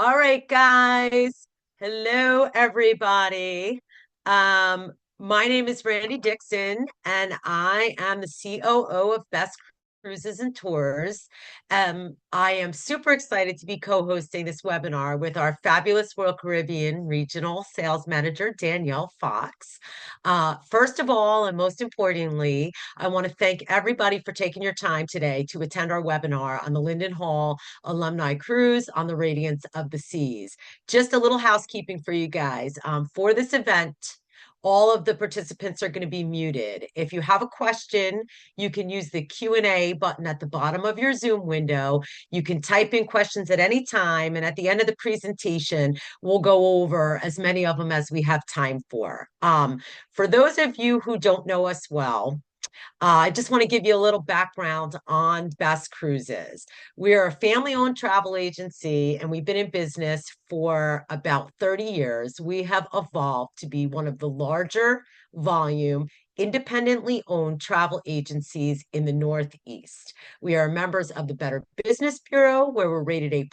All right, guys. Hello, everybody. My name is Randi Dixon, and I am the COO of Best Cruises and Tours. I am super excited to be co-hosting this webinar with our fabulous Royal Caribbean Regional Sales Manager, Danielle Fox. First of all, and most importantly, I want to thank everybody for taking your time today to attend our webinar on the Linden Alumni Cruise on the Radiance of the Seas. Just a little housekeeping for you guys. For this event, all of the participants are going to be muted. If you have a question, you can use the Q&A button at the bottom of your Zoom window. You can type in questions at any time, and at the end of the presentation, we'll go over as many of them as we have time for. For those of you who don't know us well, I just want to give you a little background on Best Cruises. We're a family-owned travel agency, and we've been in business for about 30 years. We have evolved to be one of the larger volume, independently owned travel agencies in the Northeast. We are members of the Better Business Bureau, where we're rated A+,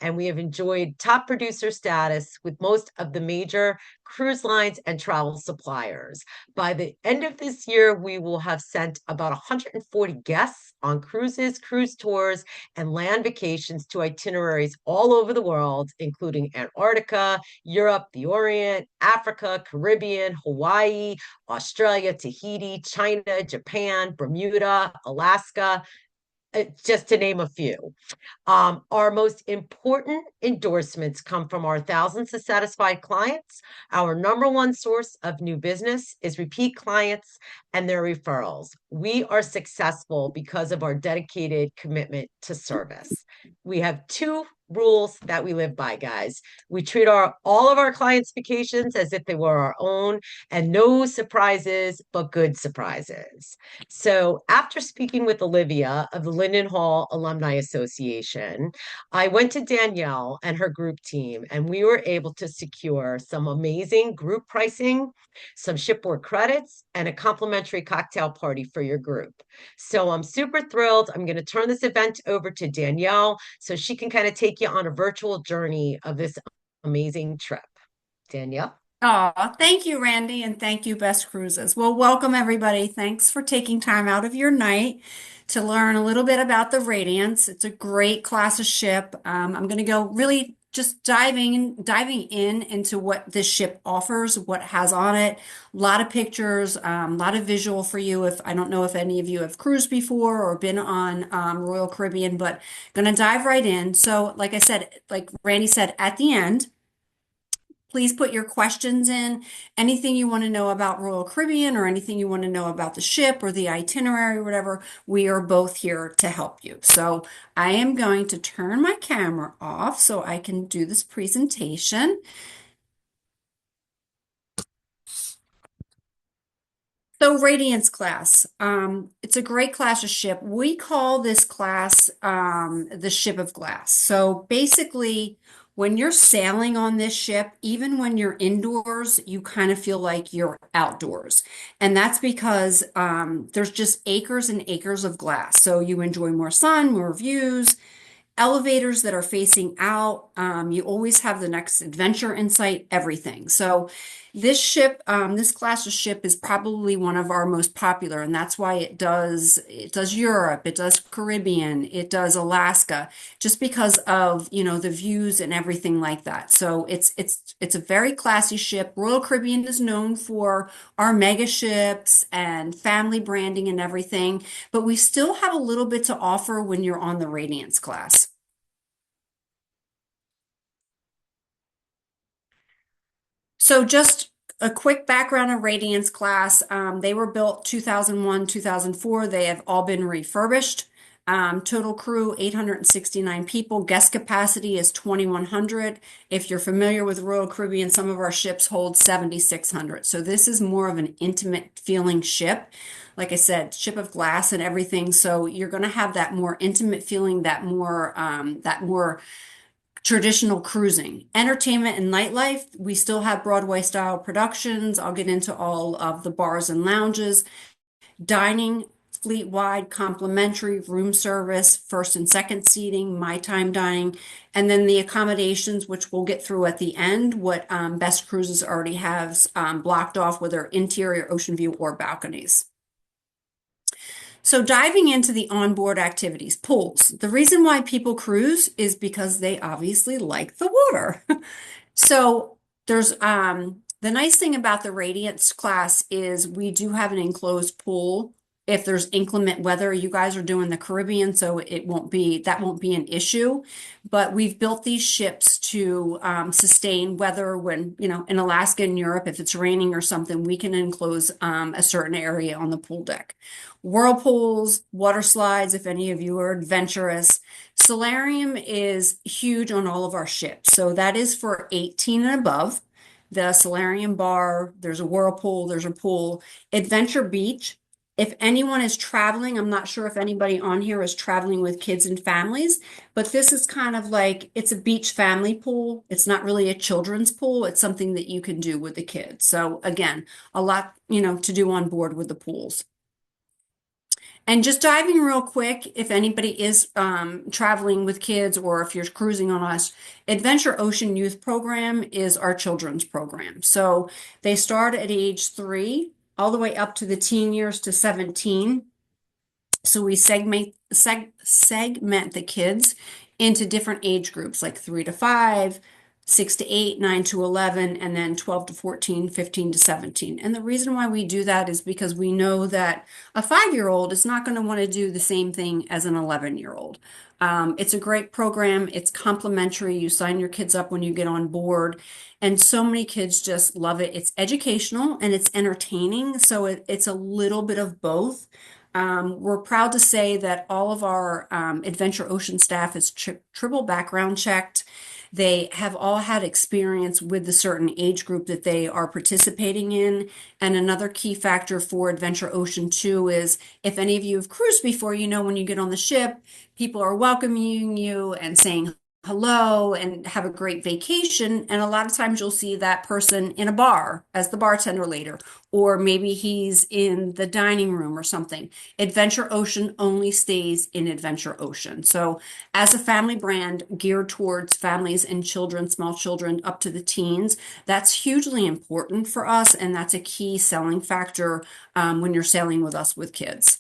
and we have enjoyed top producer status with most of the major cruise lines and travel suppliers. By the end of this year, we will have sent about 140 guests on cruises, cruise tours, and land vacations to itineraries all over the world, including Antarctica, Europe, the Orient, Africa, Caribbean, Hawaii, Australia, Tahiti, China, Japan, Bermuda, Alaska, just to name a few. Our most important endorsements come from our thousands of satisfied clients. Our number one source of new business is repeat clients and their referrals. We are successful because of our dedicated commitment to service. We have two rules that we live by, guys. We treat all of our clients' vacations as if they were our own, and no surprises, but good surprises. So after speaking with Olivia of the Linden Alumni Association, I went to Danielle and her group team, and we were able to secure some amazing group pricing, some shipboard credits, and a complimentary cocktail party for your group. So I'm super thrilled. I'm going to turn this event over to Danielle so she can kind of take you on a virtual journey of this amazing trip. Danielle? Oh, thank you, Randy, and thank you, Best Cruises. Well, welcome everybody. Thanks for taking time out of your night to learn a little bit about the Radiance. It's a great class of ship. I'm going to go really just diving in into what this ship offers, what it has on it. A lot of pictures, a lot of visual for you. If I don't know if any of you have cruised before or been on Royal Caribbean, but going to dive right in. So, like I said, like Randy said, at the end. Please put your questions in, anything you want to know about Royal Caribbean or anything you want to know about the ship or the itinerary or whatever. We are both here to help you. So I am going to turn my camera off so I can do this presentation. So Radiance class, it's a great class of ship. We call this class the ship of glass. So basically, when you're sailing on this ship, even when you're indoors, you kind of feel like you're outdoors. And that's because there's just acres and acres of glass. So you enjoy more sun, more views, elevators that are facing out. You always have the next adventure in sight, everything. So this ship, this class of ship is probably one of our most popular, and that's why it does Europe, it does Caribbean, it does Alaska, just because of, the views and everything like that. So it's a very classy ship. Royal Caribbean is known for our mega ships and family branding and everything, but we still have a little bit to offer when you're on the Radiance class. So just a quick background on Radiance class. They were built 2001, 2004. They have all been refurbished. Total crew, 869 people. Guest capacity is 2,100. If you're familiar with Royal Caribbean, some of our ships hold 7,600. So this is more of an intimate feeling ship. Like I said, ship of glass and everything. So you're going to have that more intimate feeling, that more traditional cruising. Entertainment and nightlife, we still have Broadway style productions. I'll get into all of the bars and lounges. Dining, fleet-wide, complimentary room service, first and second seating, my time dining, and then the accommodations, which we'll get through at the end, what Best Cruises already has blocked off, whether interior ocean view or balconies. So diving into the onboard activities, pools. The reason why people cruise is because they obviously like the water. So there's the nice thing about the Radiance class is we do have an enclosed pool. If there's inclement weather, you guys are doing the Caribbean, so that won't be an issue. But we've built these ships to sustain weather when, in Alaska and Europe, if it's raining or something, we can enclose a certain area on the pool deck. Whirlpools, water slides, if any of you are adventurous. Solarium is huge on all of our ships. So that is for 18 and above. The solarium bar, there's a whirlpool, there's a pool. Adventure Beach. If anyone is traveling, I'm not sure if anybody on here is traveling with kids and families, but this is kind of like, it's a beach family pool. It's not really a children's pool. It's something that you can do with the kids. So again, a lot, to do on board with the pools. And just diving real quick, if anybody is traveling with kids or if you're cruising on us, Adventure Ocean Youth Program is our children's program. So they start at age 3 all the way up to the teen years to 17. So we segment the kids into different age groups like 3 to 5, 6 to 8, 9 to 11, and then 12 to 14, 15 to 17. And the reason why we do that is because we know that a 5-year-old is not going to want to do the same thing as an 11-year-old. It's a great program. It's complimentary. You sign your kids up when you get on board. And so many kids just love it. It's educational and it's entertaining. So it's a little bit of both. We're proud to say that all of our Adventure Ocean staff is triple background checked. They have all had experience with the certain age group that they are participating in. And another key factor for Adventure Ocean 2 is if any of you have cruised before, when you get on the ship, people are welcoming you and saying hello and have a great vacation. And a lot of times you'll see that person in a bar as the bartender later, or maybe he's in the dining room or something. Adventure Ocean only stays in Adventure Ocean. So as a family brand geared towards families and children, small children up to the teens, that's hugely important for us. And that's a key selling factor when you're sailing with us with kids.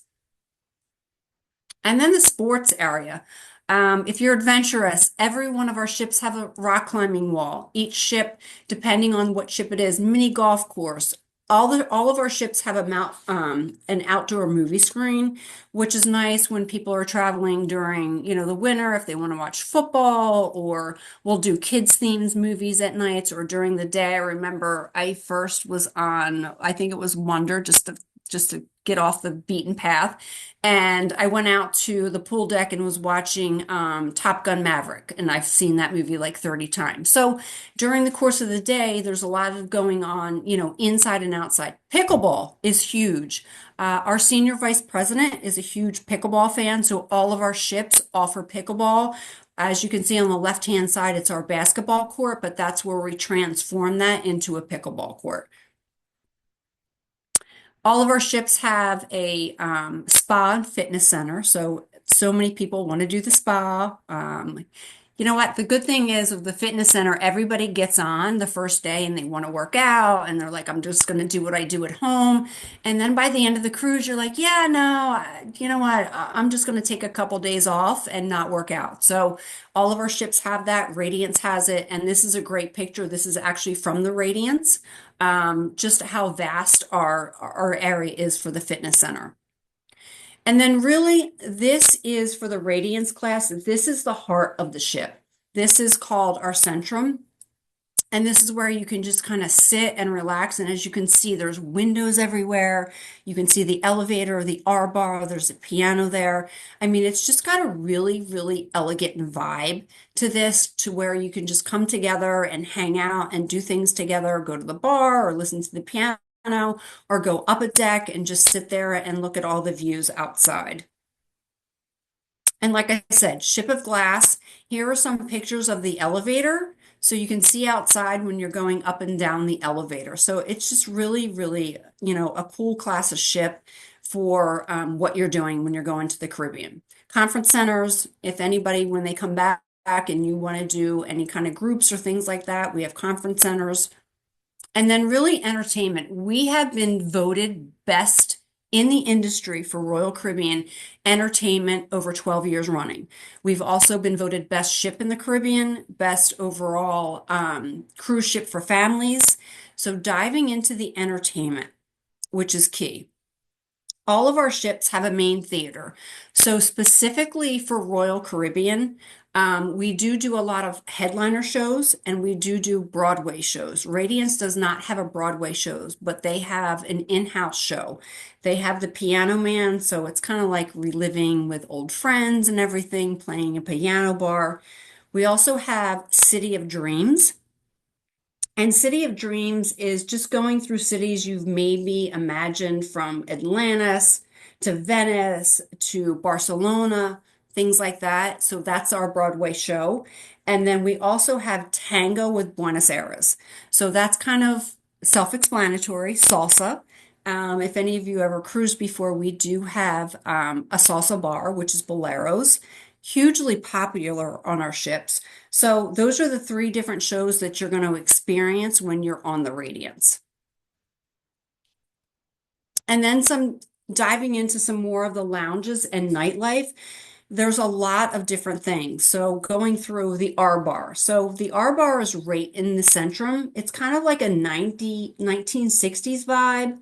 And then the sports area. If you're adventurous, every one of our ships have a rock climbing wall. Each ship, depending on what ship it is, mini golf course. All of our ships have an outdoor movie screen, which is nice when people are traveling during, the winter, if they want to watch football, or we'll do kids themes movies at nights or during the day. I remember I first was on, I think it was Wonder, just to get off the beaten path. And I went out to the pool deck and was watching Top Gun Maverick. And I've seen that movie like 30 times. So during the course of the day, there's a lot of going on, inside and outside. Pickleball is huge. Our senior vice president is a huge pickleball fan. So all of our ships offer pickleball. As you can see on the left-hand side, it's our basketball court, but that's where we transform that into a pickleball court. All of our ships have a spa and fitness center, so many people want to do the spa. You know what? The good thing is of the fitness center, everybody gets on the first day and they want to work out, and they're like, I'm just going to do what I do at home. And then by the end of the cruise, you're like, yeah, no, you know what? I'm just going to take a couple days off and not work out. So all of our ships have that. Radiance has it, and this is a great picture. This is actually from the Radiance. Just how vast our area is for the fitness center. And then really, this is for the Radiance class. This is the heart of the ship. This is called our Centrum. And this is where you can just kind of sit and relax. And as you can see, there's windows everywhere. You can see the elevator, the R-bar, there's a piano there. I mean, it's just got a really, really elegant vibe to this, to where you can just come together and hang out and do things together, go to the bar or listen to the piano, or go up a deck and just sit there and look at all the views outside. And like I said, ship of glass. Here are some pictures of the elevator. So you can see outside when you're going up and down the elevator. So it's just really, really, a cool class of ship for what you're doing when you're going to the Caribbean. Conference centers, if anybody, when they come back and you want to do any kind of groups or things like that, we have conference centers. And then really entertainment. We have been voted best in the industry for Royal Caribbean entertainment over 12 years running. We've also been voted best ship in the Caribbean, best overall cruise ship for families. So diving into the entertainment, which is key. All of our ships have a main theater. So specifically for Royal Caribbean, we do a lot of headliner shows and we do Broadway shows. Radiance does not have a Broadway shows, but they have an in-house show. They have the Piano Man, so it's kind of like reliving with old friends and everything, playing a piano bar. We also have City of Dreams. And City of Dreams is just going through cities you've maybe imagined, from Atlantis to Venice to Barcelona, things like that. So that's our Broadway show. And then we also have Tango with Buenos Aires. So that's kind of self-explanatory, salsa. If any of you ever cruised before, we do have a salsa bar, which is Boleros, hugely popular on our ships. So those are the three different shows that you're going to experience when you're on the Radiance. And then some diving into some more of the lounges and nightlife. There's a lot of different things. So going through the R bar. So the R bar is right in the centrum. It's kind of like a 1960s vibe,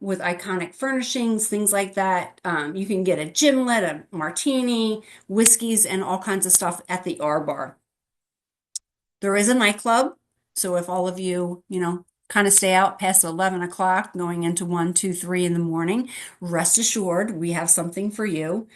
with iconic furnishings, things like that. You can get a gimlet, a martini, whiskeys, and all kinds of stuff at the R bar. There is a nightclub. So if all of you, kind of stay out past 11 o'clock, going into 1, 2, 3 in the morning, rest assured we have something for you.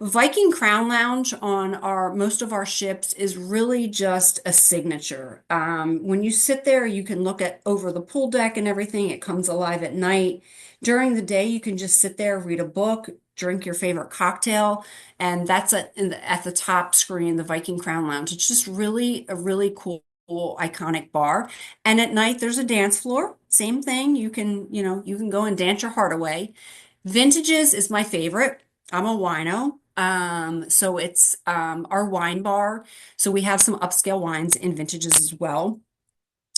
Viking Crown Lounge on most of our ships is really just a signature. When you sit there, you can look at over the pool deck and everything. It comes alive at night. During the day, you can just sit there, read a book, drink your favorite cocktail, and that's at the top screen, the Viking Crown Lounge. It's just really a really cool, iconic bar. And at night, there's a dance floor. Same thing. You can go and dance your heart away. Vintages is my favorite. I'm a wino. So it's our wine bar. So we have some upscale wines in vintages as well.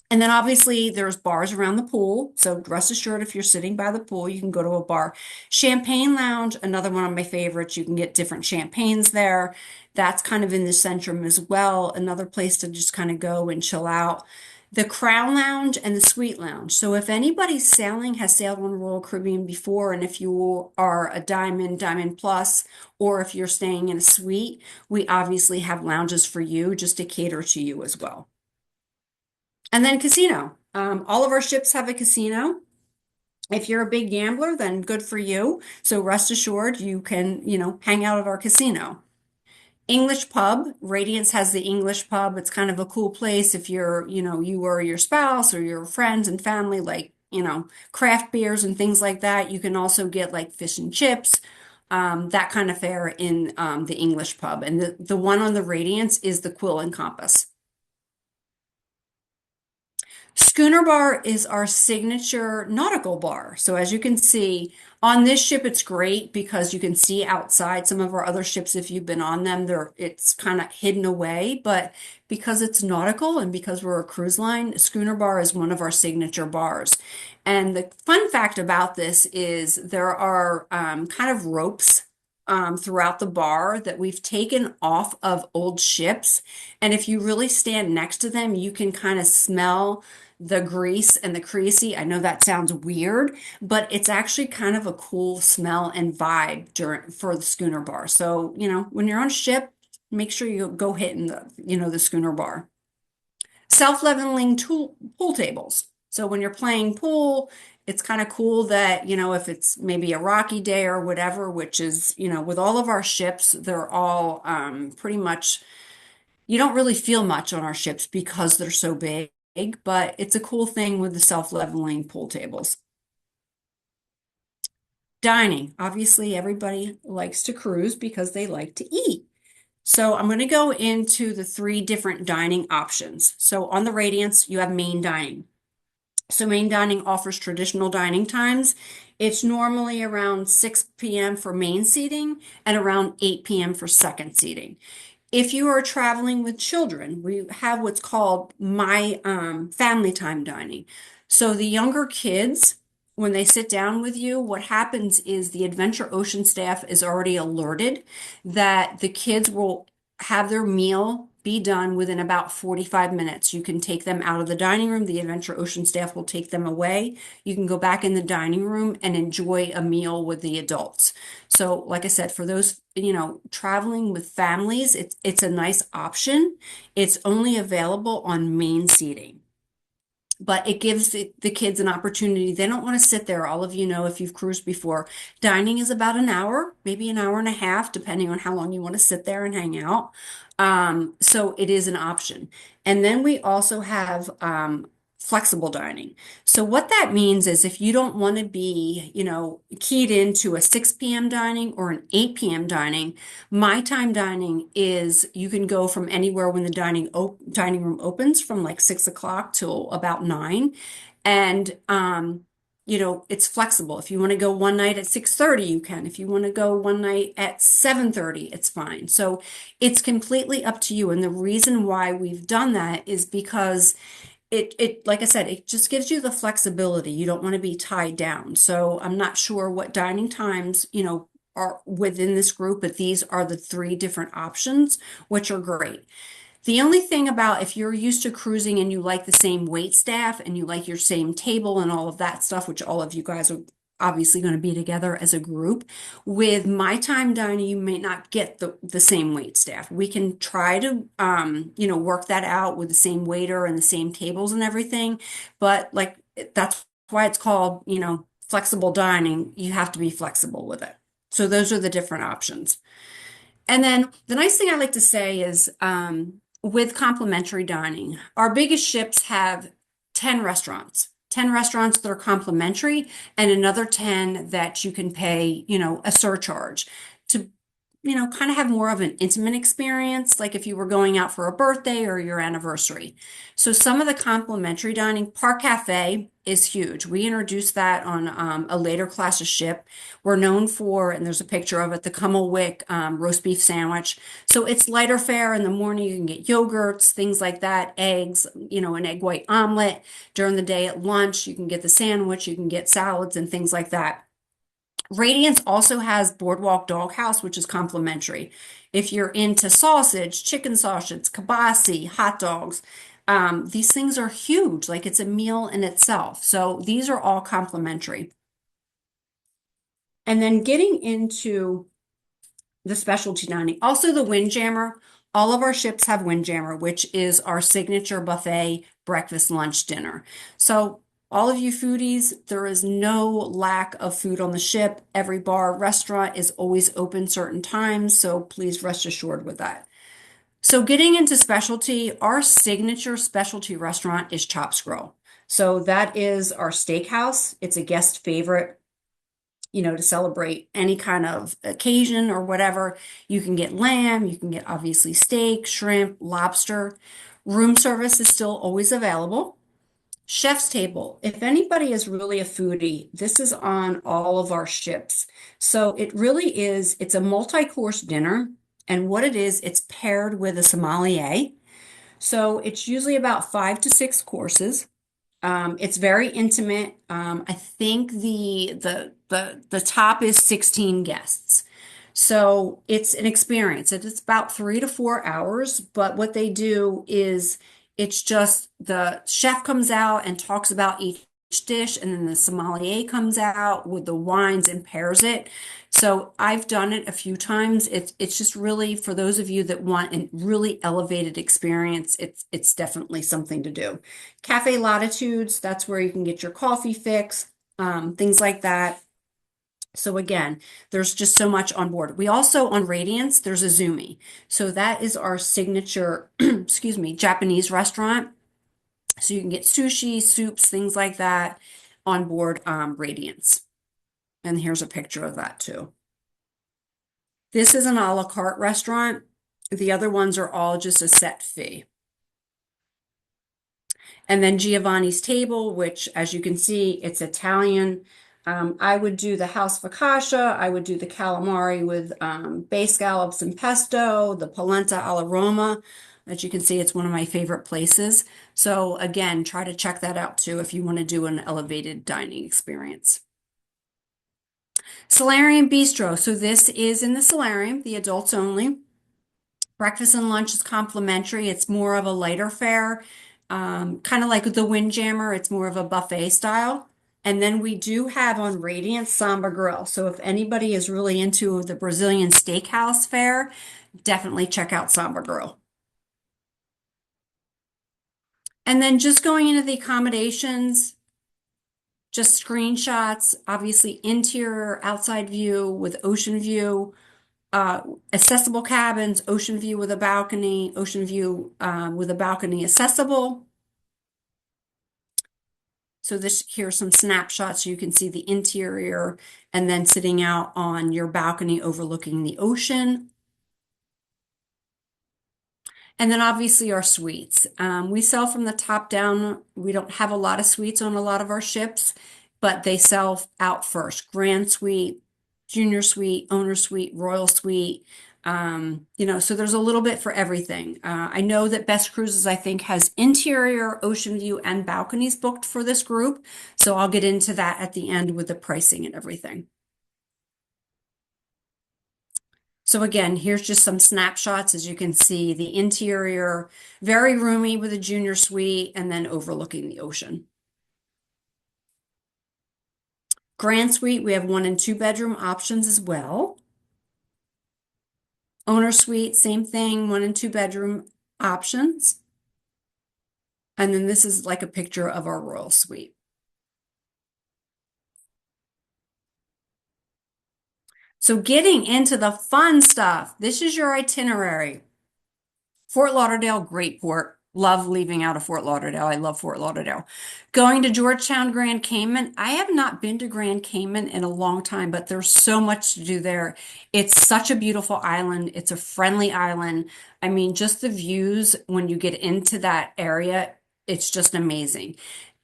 And then obviously there's bars around the pool. So rest assured, if you're sitting by the pool, you can go to a bar. Champagne Lounge, another one of my favorites. You can get different champagnes there. That's kind of in the centrum as well. Another place to just kind of go and chill out. The Crown Lounge and the Suite Lounge. So if anybody's sailing, has sailed on Royal Caribbean before, and if you are a Diamond, Diamond Plus, or if you're staying in a suite, we obviously have lounges for you just to cater to you as well. And then casino. All of our ships have a casino. If you're a big gambler, then good for you. So rest assured, you can, hang out at our casino. English pub. Radiance has the English pub. It's kind of a cool place if you or your spouse or your friends and family like, craft beers and things like that. You can also get like fish and chips, that kind of fare in the English pub. And the one on the Radiance is the Quill and Compass. Schooner Bar is our signature nautical bar. So as you can see, on this ship, it's great because you can see outside. Some of our other ships, if you've been on them, it's kind of hidden away. But because it's nautical and because we're a cruise line, Schooner Bar is one of our signature bars. And the fun fact about this is there are kind of ropes throughout the bar that we've taken off of old ships. And if you really stand next to them, you can kind of smell the grease and the creasy. I know that sounds weird, but it's actually kind of a cool smell and vibe for the Schooner Bar. So, when you're on ship, make sure you go hitting the Schooner Bar. Self-leveling pool tables. So when you're playing pool, it's kind of cool that, if it's maybe a rocky day or whatever, which is, with all of our ships, they're all pretty much, you don't really feel much on our ships because they're so big, but it's a cool thing with the self-leveling pool tables. Dining. Obviously, everybody likes to cruise because they like to eat. So I'm going to go into the 3 different dining options. So on the Radiance, you have main dining. So main dining offers traditional dining times. It's normally around 6 p.m. for main seating and around 8 p.m. for second seating. If you are traveling with children, we have what's called my family time dining. So the younger kids, when they sit down with you, what happens is the Adventure Ocean staff is already alerted that the kids will have their meal be done within about 45 minutes. You can take them out of the dining room. The Adventure Ocean staff will take them away. You can go back in the dining room and enjoy a meal with the adults. So, like I said, for those, traveling with families, it's a nice option. It's only available on main seating, but it gives the kids an opportunity. They don't want to sit there. All of you know, if you've cruised before, dining is about an hour, maybe an hour and a half, depending on how long you want to sit there and hang out. So it is an option. And then we also have flexible dining. So what that means is if you don't want to be, keyed into a 6 p.m. dining or an 8 p.m. dining, my time dining is you can go from anywhere when the dining room opens from like 6 o'clock till about 9. And it's flexible. If you want to go one night at 6:30, you can. If you want to go one night at 7:30, it's fine. So it's completely up to you. And the reason why we've done that is because like I said, it just gives you the flexibility. You don't want to be tied down. So I'm not sure what dining times, are within this group, but these are the three different options, which are great. The only thing about if you're used to cruising and you like the same wait staff and you like your same table and all of that stuff, which all of you guys are obviously going to be together as a group, with my time dining, you may not get the same wait staff. We can try to, work that out with the same waiter and the same tables and everything. But like, that's why it's called, flexible dining. You have to be flexible with it. So those are the different options. And then the nice thing I like to say is with complimentary dining, our biggest ships have 10 restaurants. 10 restaurants that are complimentary and another 10 that you can pay, a surcharge to, kind of have more of an intimate experience, like if you were going out for a birthday or your anniversary. So some of the complimentary dining, Park Cafe is huge. We introduced that on a later class of ship. We're known for, and there's a picture of it, the Cummelwick roast beef sandwich. So it's lighter fare in the morning. You can get yogurts, things like that, eggs, an egg white omelet. During the day at lunch, you can get the sandwich, you can get salads and things like that. Radiance also has Boardwalk Doghouse, which is complimentary. If you're into sausage, chicken sausage, kibasi, hot dogs, these things are huge. Like it's a meal in itself. So these are all complimentary. And then getting into the specialty dining, also the Windjammer. All of our ships have Windjammer, which is our signature buffet breakfast, lunch, dinner. So all of you foodies, there is no lack of food on the ship. Every bar, restaurant is always open certain times, so please rest assured with that. So getting into specialty, our signature specialty restaurant is Chops Grill. So that is our steakhouse. It's a guest favorite, to celebrate any kind of occasion or whatever. You can get lamb, you can get obviously steak, shrimp, lobster. Room service is still always available. Chef's table. If anybody is really a foodie, this is on all of our ships. So it really is, it's a multi-course dinner. And what it is, it's paired with a sommelier. So it's usually about 5 to 6 courses. It's very intimate. I think the top is 16 guests. So it's an experience. It's about 3 to 4 hours, but what they do is it's just the chef comes out and talks about each dish, and then the sommelier comes out with the wines and pairs it. So I've done it a few times. It's just really for those of you that want a really elevated experience, it's definitely something to do. Cafe Latitudes, that's where you can get your coffee fix, things like that. So again, there's just so much on board. We also, on Radiance, there's a Zumi. So that is our signature, excuse me, Japanese restaurant. So you can get sushi, soups, things like that on board Radiance. And here's a picture of that too. This is an a la carte restaurant. The other ones are all just a set fee. And then Giovanni's Table, which as you can see, it's Italian. I would do the house focaccia. I would do the calamari with bay scallops and pesto, the polenta alla Roma. As you can see, it's one of my favorite places. So again, try to check that out too if you want to do an elevated dining experience. Solarium Bistro. So this is in the solarium, the adults only. Breakfast and lunch is complimentary. It's more of a lighter fare, kind of like the Windjammer. It's more of a buffet style. And then we do have on Radiance Samba Grill. So if anybody is really into the Brazilian steakhouse fare, definitely check out Samba Grill. And then just going into the accommodations, just screenshots, obviously interior, outside view with ocean view. uh, Accessible cabins, ocean view with a balcony, ocean view with a balcony accessible. So this here's some snapshots. You can see the interior and then sitting out on your balcony overlooking the ocean. And then obviously our suites. We sell from the top down. We don't have a lot of suites on a lot of our ships, but they sell out first. Grand suite, junior suite, owner suite, royal suite. So there's a little bit for everything. I know that Best Cruises, I think, has interior, ocean view, and balconies booked for this group. So I'll get into that at the end with the pricing and everything. So again, here's just some snapshots. As you can see, the interior, very roomy with a junior suite and then overlooking the ocean. Grand suite, we have 1 and 2 bedroom options as well. Owner suite, same thing, 1 and 2 bedroom options. And then this is like a picture of our royal suite. So getting into the fun stuff, this is your itinerary. Fort Lauderdale, great port. Love leaving out of Fort Lauderdale. I love Fort Lauderdale. Going to Georgetown, Grand Cayman. I have not been to Grand Cayman in a long time, but there's so much to do there. It's such a beautiful island. It's a friendly island. I mean, just the views when you get into that area, it's just amazing.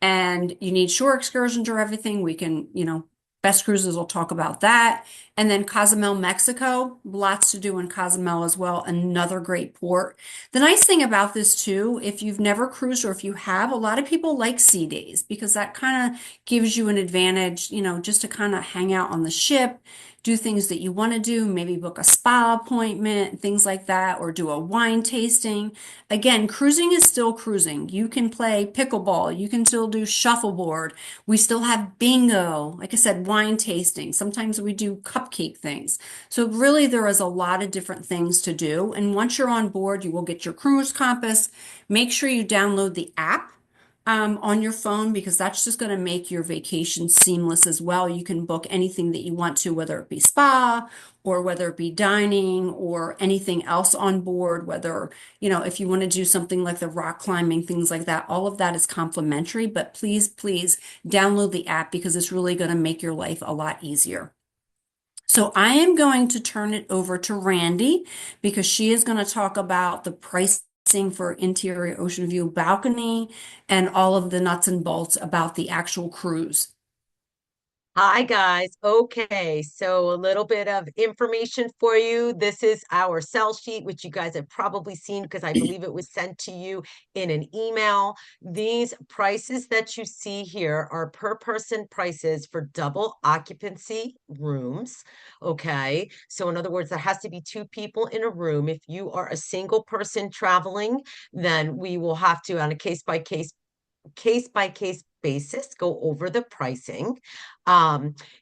And you need shore excursions or everything. We can, Best Cruises will talk about that. And then Cozumel, Mexico, lots to do in Cozumel as well. Another great port. The nice thing about this too, if you've never cruised or if you have, a lot of people like sea days because that kind of gives you an advantage, just to kind of hang out on the ship, do things that you want to do, maybe book a spa appointment, things like that, or do a wine tasting. Again, cruising is still cruising. You can play pickleball, you can still do shuffleboard. We still have bingo, like I said, wine tasting. Sometimes we do cupcake things. So really there is a lot of different things to do. And once you're on board, you will get your cruise compass. Make sure you download the app on your phone because that's just going to make your vacation seamless as well. You can book anything that you want to, whether it be spa or whether it be dining or anything else on board, whether, if you want to do something like the rock climbing, things like that, all of that is complimentary, but please, please download the app because it's really going to make your life a lot easier. So I am going to turn it over to Randy because she is going to talk about the pricing for interior ocean view balcony and all of the nuts and bolts about the actual cruise. Hi guys. Okay, so a little bit of information for you. This is our sell sheet, which you guys have probably seen because I believe it was sent to you in an email. These prices that you see here are per person prices for double occupancy rooms. Okay, so in other words, there has to be 2 people in a room. If you are a single person traveling, then we will have to, on a case by case basis, go over the pricing.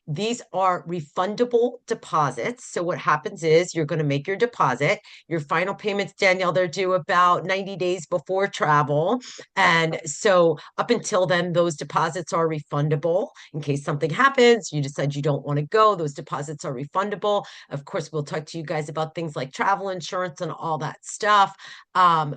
These are refundable deposits. So what happens is you're going to make your deposit. Your final payments, Danielle, they're due about 90 days before travel. And so up until then, those deposits are refundable. In case something happens, you decide you don't want to go, those deposits are refundable. Of course, we'll talk to you guys about things like travel insurance and all that stuff.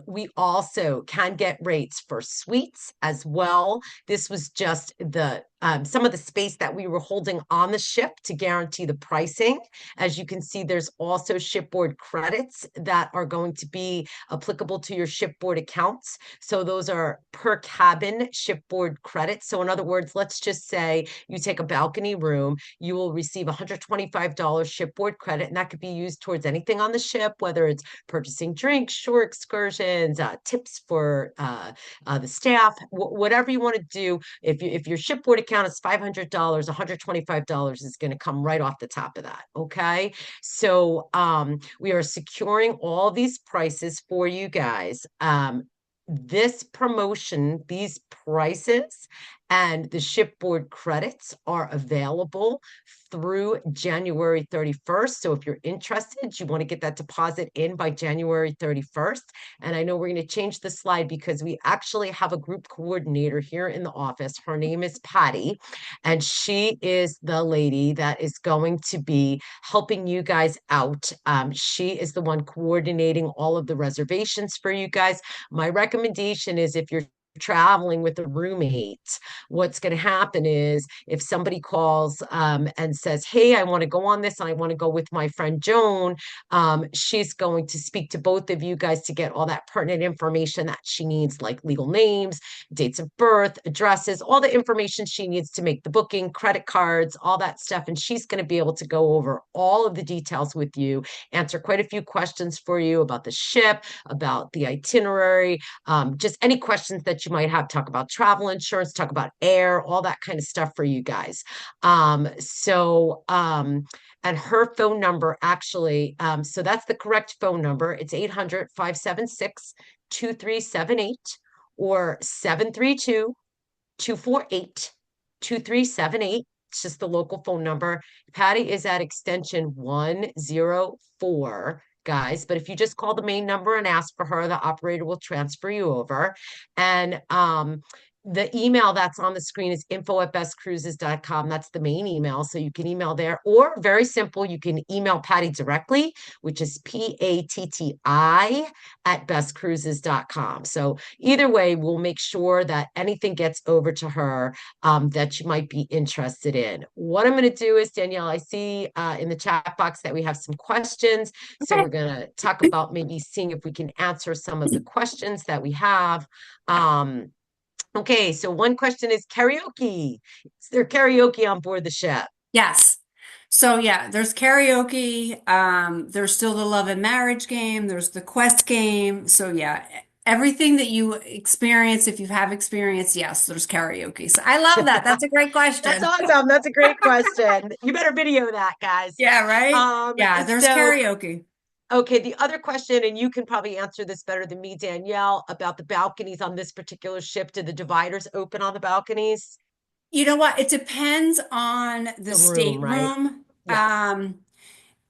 We also can get rates for suites as well. This was just the some of the space that we were holding on the ship to guarantee the pricing. As you can see, there's also shipboard credits that are going to be applicable to your shipboard accounts. So those are per cabin shipboard credits. So in other words, let's just say you take a balcony room, you will receive $125 shipboard credit, and that could be used towards anything on the ship, whether it's purchasing drinks, shore excursions, tips for the staff, whatever you want to do. If your shipboard account is $500, $125 is going to come right off the top of that. Okay. So we are securing all these prices for you guys. This promotion, these prices and the shipboard credits are available through January 31st. So if you're interested, you want to get that deposit in by January 31st. And I know we're going to change the slide because we actually have a group coordinator here in the office. Her name is Patty, and she is the lady that is going to be helping you guys out. She is the one coordinating all of the reservations for you guys. My recommendation is if you're traveling with a roommate, what's going to happen is if somebody calls and says, hey, I want to go on this and I want to go with my friend Joan, she's going to speak to both of you guys to get all that pertinent information that she needs, like legal names, dates of birth, addresses, all the information she needs to make the booking, credit cards, all that stuff. And she's going to be able to go over all of the details with you, answer quite a few questions for you about the ship, about the itinerary, just any questions that you might have, talk about travel insurance, talk about air, all that kind of stuff for you guys. And her phone number actually, so that's the correct phone number. It's 800-576-2378 or 732-248-2378. It's just the local phone number. Patty is at extension 104, guys. But if you just call the main number and ask for her, the operator will transfer you over. And the email that's on the screen is info@bestcruises.com. That's the main email. So you can email there, or very simple, you can email Patty directly, which is PATTI@bestcruises.com. So either way, we'll make sure that anything gets over to her that you might be interested in. What I'm going to do is, Danielle, I see in the chat box that we have some questions. So Okay. we're going to talk about maybe seeing if we can answer some of the questions that we have. Okay, so one question is karaoke. Is there karaoke on board the ship? Yes. So yeah, there's karaoke. There's still the love and marriage game. There's the quest game. So yeah, everything that you experience, if you have experience, yes, there's karaoke. So I love that. That's a great That's question. awesome. That's a great question. You better video that, guys. Yeah, right? Um, Yeah, there's so karaoke. okay, the other question, and you can probably answer this better than me, Danielle, about the balconies on this particular ship. Do the dividers open on the balconies? You know what? It depends on the The room, right? stateroom. Yes.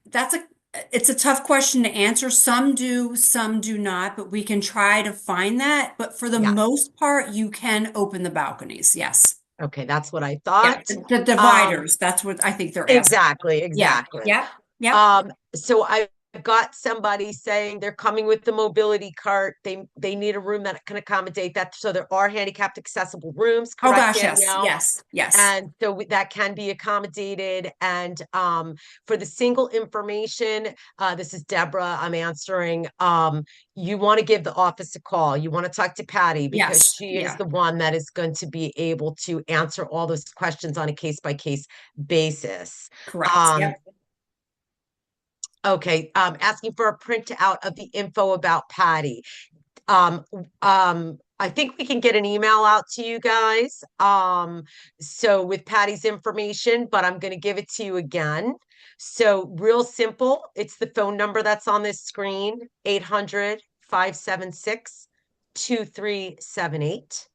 That's a it's a tough question to answer. Some do, some do not, but we can try to find that. But for the Yes. most part, you can open the balconies. Yes. Okay, that's what I Yeah, thought. the Um, dividers, that's what I think they're asking. exactly, Yeah. exactly. Yep. Yep. So I've got somebody saying they're coming with the mobility cart. They need a room that can accommodate that. So there are handicapped accessible rooms, Oh correct, gosh, yes. Danielle? Yes. Yes. And so that can be accommodated. And for the single information, this is Deborah, I'm answering. You want to give the office a call. You want to talk to Patty because Yes. she is Yeah. the one that is going to be able to answer all those questions on a case-by-case basis. Correct. Um, Yep. Okay, asking for a printout of the info about Patty. Um, I think we can get an email out to you guys. So with Patty's information, but I'm going to give it to you again. So real simple. It's the phone number that's on this screen, 800-576-2378,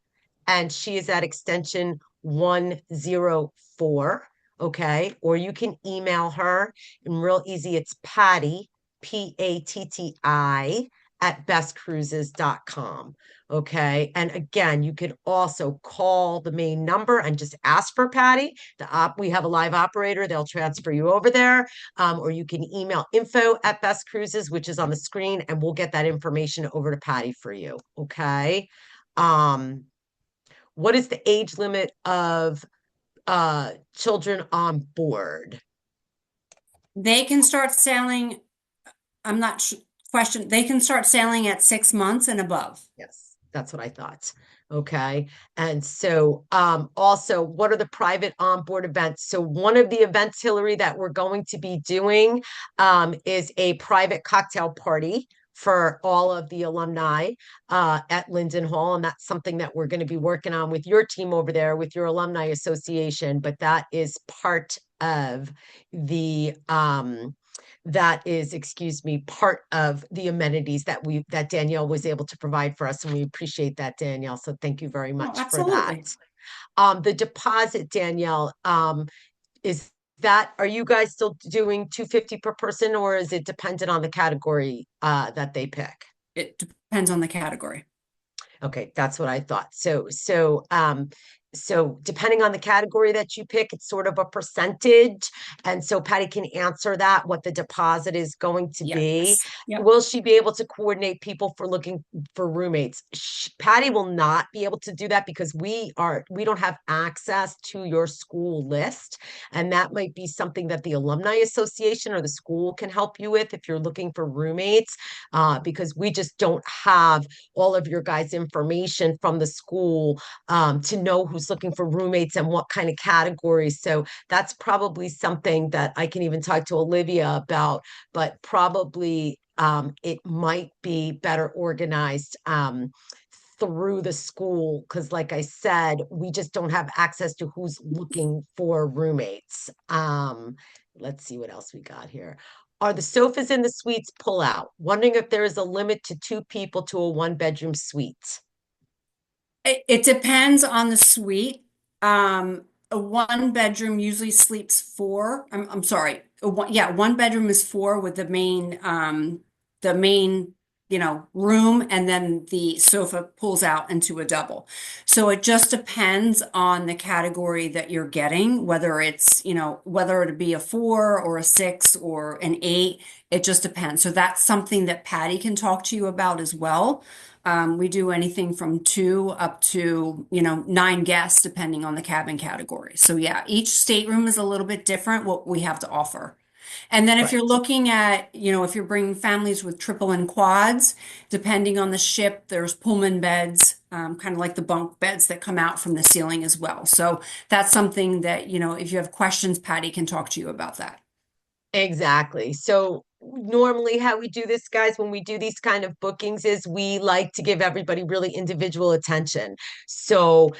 and she is at extension 104. Okay. Or you can email her, and real easy. It's Patty, PATTI at bestcruises.com. Okay. And again, you can also call the main number and just ask for Patty. We have a live operator. They'll transfer you over there. Or you can email info@bestcruises, which is on the screen, and we'll get that information over to Patty for you. Okay. What is the age limit of children on board? They can start sailing, I'm not sh question, they can start sailing at 6 months and above. Yes, that's what I thought. Okay. And so, also, what are the private onboard events? So, one of the events, Hillary, that we're going to be doing is a private cocktail party for all of the alumni at Linden Hall. And that's something that we're going to be working on with your team over there, with your alumni association. But that is part of the that is, excuse me, part of the amenities that Danielle was able to provide for us, and we appreciate that, Danielle. So thank you very Oh, much for that. absolutely. The deposit, Danielle, is are you guys still doing 250 per person, or is it dependent on the category that they pick? It depends on the category. Okay, that's what I thought. So depending on the category that you pick, it's sort of a percentage. And so Patty can answer that, what the deposit is going to be. Yes. Yep. Will she be able to coordinate people for looking for roommates? Patty will not be able to do that because we don't have access to your school list. And that might be something that the Alumni Association or the school can help you with if you're looking for roommates, because we just don't have all of your guys' information from the school to know who's looking for roommates and what kind of categories. So that's probably something that I can even talk to Olivia about, but probably it might be better organized through the school because, like I said, we just don't have access to who's looking for roommates. Let's see what else we got here. Are the sofas in the suites pull out? Wondering if there is a limit to two people to a one-bedroom suite. It depends on the suite. A one bedroom usually sleeps four. I'm sorry. Yeah, one bedroom is four with the main, room, and then the sofa pulls out into a double. So it just depends on the category that you're getting, whether it's, whether it be a four or a six or an eight. It just depends. So that's something that Patty can talk to you about as well. We do anything from two up to, nine guests, depending on the cabin category. So yeah, each stateroom is a little bit different what we have to offer. And then if you're Right. looking at, if you're bringing families with triple and quads, depending on the ship, there's Pullman beds, kind of like the bunk beds that come out from the ceiling as well. So that's something that, if you have questions, Patty can talk to you about that. Exactly. So normally how we do this, guys, when we do these kind of bookings is we like to give everybody really individual attention. So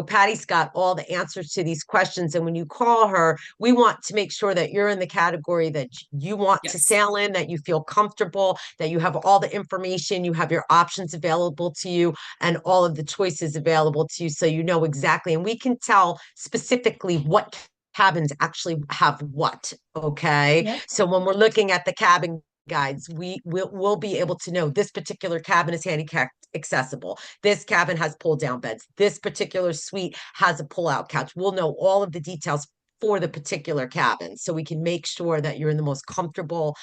Patty's got all the answers to these questions. And when you call her, we want to make sure that you're in the category that you want to Yes. sail in, that you feel comfortable, that you have all the information, you have your options available to you, and all of the choices available to you. So you know exactly, and we can tell specifically what cabins actually have what. Okay. Yep. So when we're looking at the cabin guides, we'll be able to know this particular cabin is handicap accessible. This cabin has pull down beds. This particular suite has a pull out couch. We'll know all of the details for the particular cabin so we can make sure that you're in the most comfortable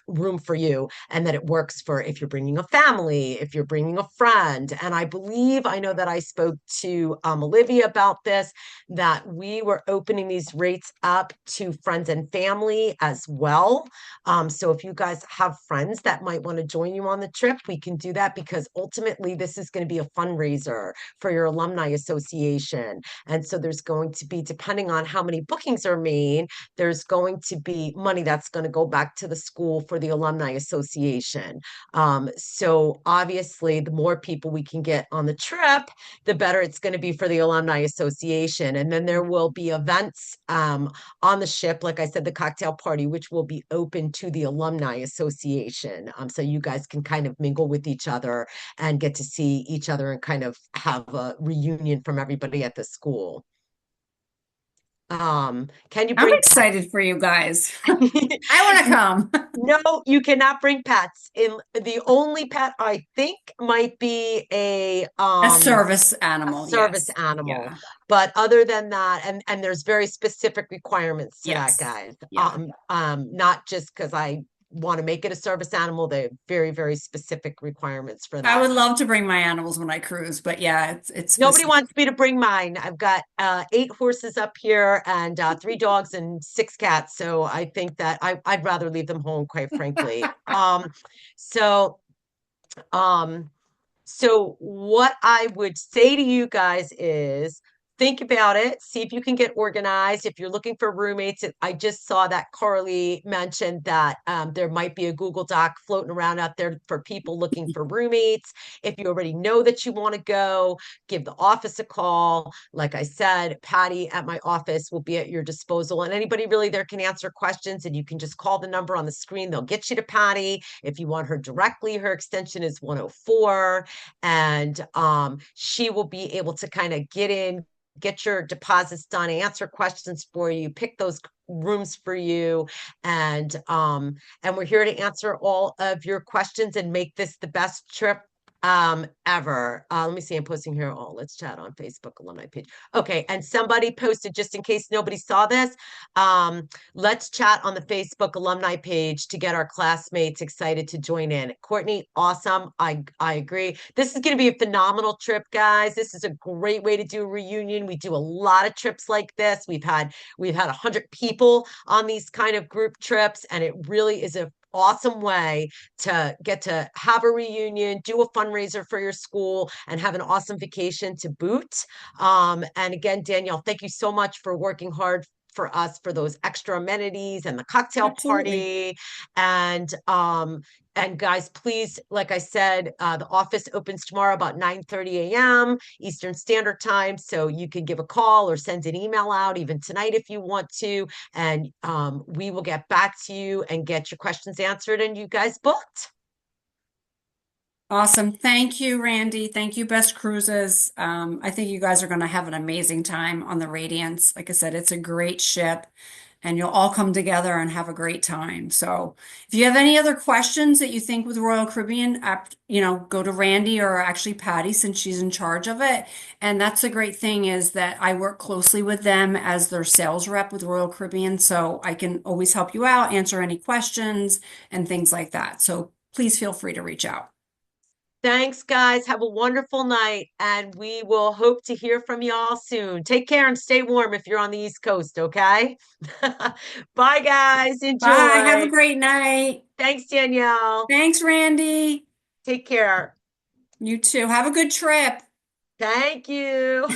room for you and that it works for if you're bringing a family, if you're bringing a friend. And I know that I spoke to Olivia about this, that we were opening these rates up to friends and family as well. So if you guys have friends that might want to join you on the trip, we can do that because ultimately this is going to be a fundraiser for your alumni association. And so there's going to be, depending on how many bookings are made, there's going to be money that's going to go back to the school for the alumni association. So obviously, the more people we can get on the trip, the better it's going to be for the alumni association. And then there will be events on the ship, like I said, the cocktail party, which will be open to the alumni association. So you guys can kind of mingle with each other and get to see each other and kind of have a reunion from everybody at the school. Can you I'm bring excited for you guys. pets? I want to come. No, you cannot bring pets. In the only pet I think might be A service a animal, service yes. animal. Yeah. But other than that, and there's very specific requirements to that, Yes. guys. Yeah. Not just because I want to make it a service animal, they have very, very specific requirements for I that. would love to bring my animals when I cruise, but yeah, it's Nobody specific. wants me to bring mine. I've got 8 horses up here and 3 dogs and 6 cats. So I think that I'd rather leave them home, quite frankly. So um, so what I would say to you guys is think about it, see if you can get organized. If you're looking for roommates, I just saw that Carly mentioned that there might be a Google Doc floating around out there for people looking for roommates. If you already know that you want to go, give the office a call. Like I said, Patty at my office will be at your disposal, and anybody really there can answer questions, and you can just call the number on the screen. They'll get you to Patty. If you want her directly, her extension is 104, and she will be able to kind of get in, get your deposits done, answer questions for you, pick those rooms for you, and we're here to answer all of your questions and make this the best trip ever. Let me see, I'm posting here. Oh, let's chat on Facebook alumni page. Okay, and somebody posted, just in case nobody saw this, let's chat on the Facebook alumni page to get our classmates excited to join in. Courtney, awesome. I agree. This is going to be a phenomenal trip, guys. This is a great way to do a reunion. We do a lot of trips like this. We've had 100 people on these kind of group trips, and it really is a awesome way to get to have a reunion, do a fundraiser for your school, and have an awesome vacation to boot. And again, Danielle, thank you so much for working hard for us for those extra amenities and the cocktail Absolutely. party. And guys, please, like I said, the office opens tomorrow about 9:30 a.m. Eastern Standard Time. So you can give a call or send an email out even tonight if you want to. And we will get back to you and get your questions answered and you guys booked. Awesome. Thank you, Randy. Thank you, Best Cruises. I think you guys are going to have an amazing time on the Radiance. Like I said, it's a great ship and you'll all come together and have a great time. So if you have any other questions that you think with Royal Caribbean, go to Randy or actually Patty since she's in charge of it. And that's the great thing is that I work closely with them as their sales rep with Royal Caribbean. So I can always help you out, answer any questions and things like that. So please feel free to reach out. Thanks, guys. Have a wonderful night, and we will hope to hear from y'all soon. Take care and stay warm if you're on the East Coast, okay? Bye, guys. Bye. Have a Enjoy. great night. Thanks, Danielle. Thanks, Randy. Take care. You too. Have a good trip. Thank you.